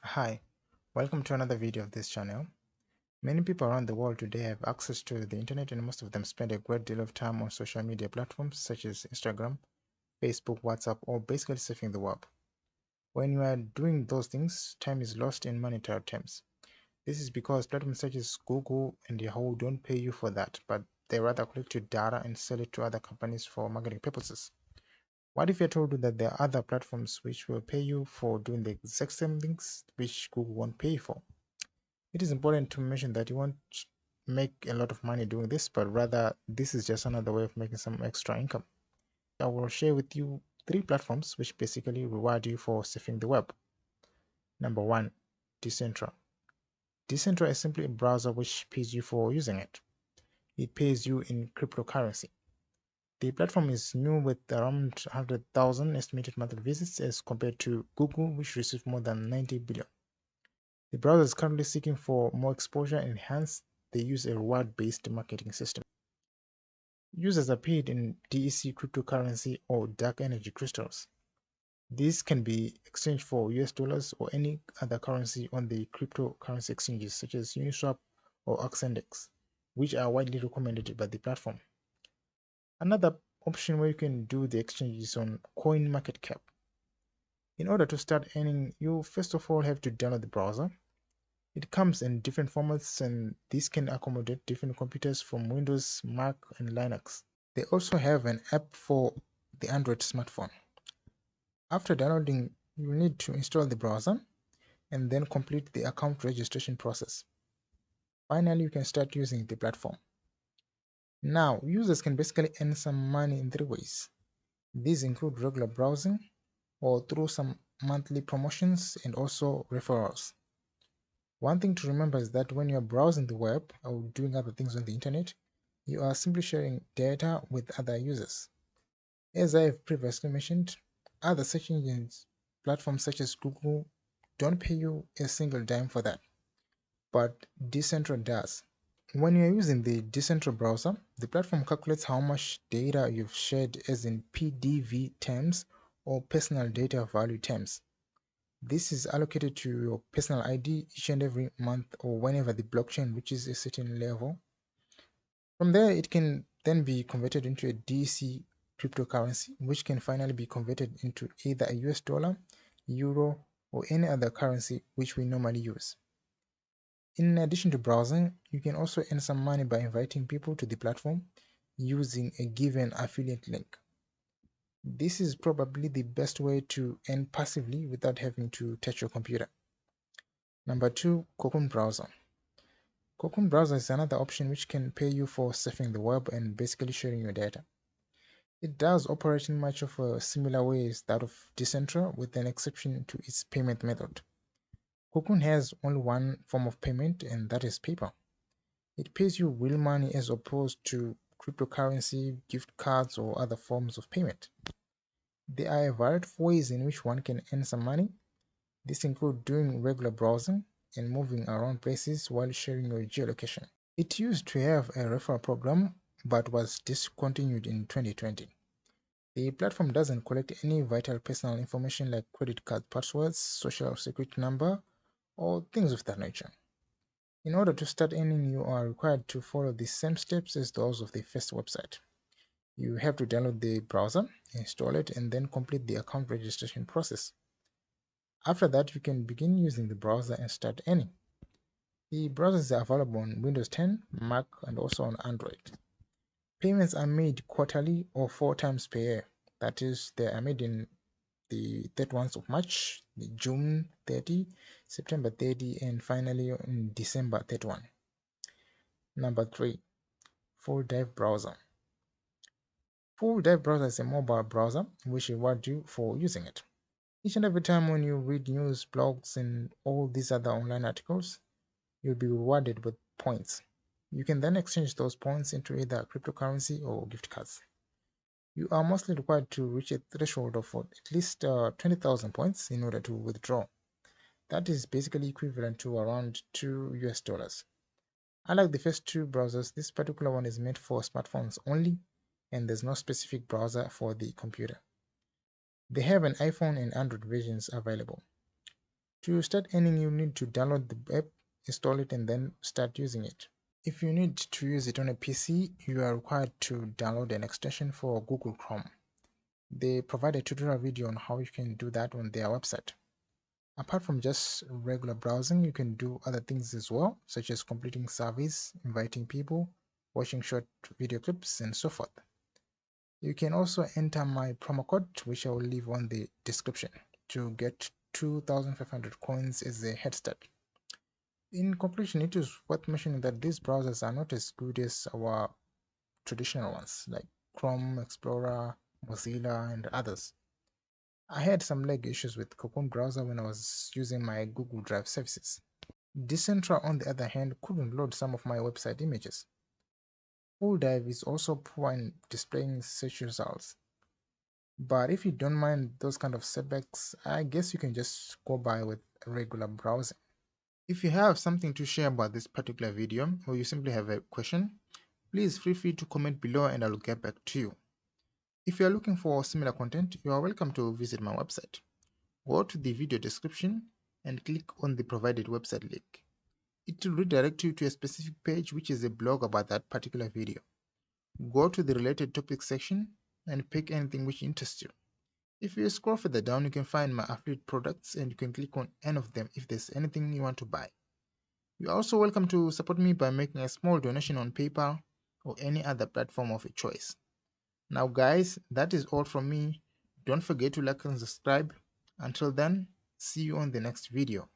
Hi, welcome to another video of this channel. Many people around the world today have access to the internet, and most of them spend a great deal of time on social media platforms such as Instagram, Facebook, WhatsApp, or basically surfing the web. When you are doing those things, time is lost in monetary terms. This is because platforms such as Google and Yahoo don't pay you for that, but they rather collect your data and sell it to other companies for marketing purposes. What if I told you that there are other platforms which will pay you for doing the exact same things which Google won't pay you for? It is important to mention that you won't make a lot of money doing this, but rather this is just another way of making some extra income. I will share with you three platforms which basically reward you for surfing the web. Number one, Decentr. Decentr is simply a browser which pays you for using it. It pays you in cryptocurrency. The platform is new with around 100,000 estimated monthly visits as compared to Google, which received more than 90 billion. The browser is currently seeking for more exposure, and hence they use a reward-based marketing system. Users are paid in DEC cryptocurrency or dark energy crystals. These can be exchanged for US dollars or any other currency on the cryptocurrency exchanges such as Uniswap or AxIndex, which are widely recommended by the platform. Another option where you can do the exchange is on CoinMarketCap. In order to start earning, you first of all have to download the browser. It comes in different formats, and this can accommodate different computers from Windows, Mac, and Linux. They also have an app for the Android smartphone. After downloading, you need to install the browser and then complete the account registration process. Finally, you can start using the platform. Now, users can basically earn some money in three ways. These include regular browsing or through some monthly promotions and also referrals. One thing to remember is that when you're browsing the web or doing other things on the internet, you are simply sharing data with other users. As I have previously mentioned, other search engines platforms such as Google don't pay you a single dime for that, but Decentr does. When you're using the Decentr browser, the platform calculates how much data you've shared as in PDV terms or personal data value terms. This is allocated to your personal ID each and every month or whenever the blockchain reaches a certain level. From there, it can then be converted into a DC cryptocurrency, which can finally be converted into either a US dollar, euro, or any other currency which we normally use. In addition to browsing, you can also earn some money by inviting people to the platform using a given affiliate link. This is probably the best way to earn passively without having to touch your computer. Number two, Cocoon browser. Cocoon browser is another option which can pay you for surfing the web and basically sharing your data. It does operate in much of a similar way as that of Decentr, with an exception to its payment method. Cocoon has only one form of payment, and that is PayPal. It pays you real money as opposed to cryptocurrency, gift cards, or other forms of payment. There are a variety of ways in which one can earn some money. This includes doing regular browsing and moving around places while sharing your geolocation. It used to have a referral program but was discontinued in 2020. The platform doesn't collect any vital personal information like credit card passwords, social security number, or things of that nature. In order to start earning, you are required to follow the same steps as those of the first website. You have to download the browser, install it, and then complete the account registration process. After that, you can begin using the browser and start earning. The browsers are available on Windows 10, Mac, and also on Android. Payments are made quarterly or 4 times per year. That is, they are made in the 31st of March, the June 30, September 30, and finally in December 31. Number 3, FullDive browser. FullDive browser is a mobile browser which rewards you for using it. Each and every time when you read news, blogs, and all these other online articles, you'll be rewarded with points. You can then exchange those points into either cryptocurrency or gift cards. You are mostly required to reach a threshold of at least 20,000 points in order to withdraw. That is basically equivalent to around 2 US dollars. Unlike the first two browsers, this particular one is meant for smartphones only, and there's no specific browser for the computer. They have an iPhone and Android versions available. To start earning, you need to download the app, install it, and then start using it. If you need to use it on a PC, you are required to download an extension for Google Chrome. They provide a tutorial video on how you can do that on their website. Apart from just regular browsing, you can do other things as well, such as completing surveys, inviting people, watching short video clips, and so forth. You can also enter my promo code, which I will leave on the description, to get 2,500 coins as a head start. In conclusion, it is worth mentioning that these browsers are not as good as our traditional ones like Chrome, Explorer, Mozilla, and others. I had some lag issues with Cocoon browser when I was using my Google Drive services. Decentr, on the other hand, couldn't load some of my website images. FullDive is also poor in displaying search results. But if you don't mind those kind of setbacks, I guess you can just go by with regular browsing. If you have something to share about this particular video, or you simply have a question, please feel free to comment below and I'll get back to you. If you are looking for similar content, you are welcome to visit my website. Go to the video description and click on the provided website link. It will redirect you to a specific page which is a blog about that particular video. Go to the related topics section and pick anything which interests you. If you scroll further down, you can find my affiliate products and you can click on any of them if there's anything you want to buy. You are also welcome to support me by making a small donation on PayPal or any other platform of your choice. Now guys, that is all from me. Don't forget to like and subscribe. Until then, see you on the next video.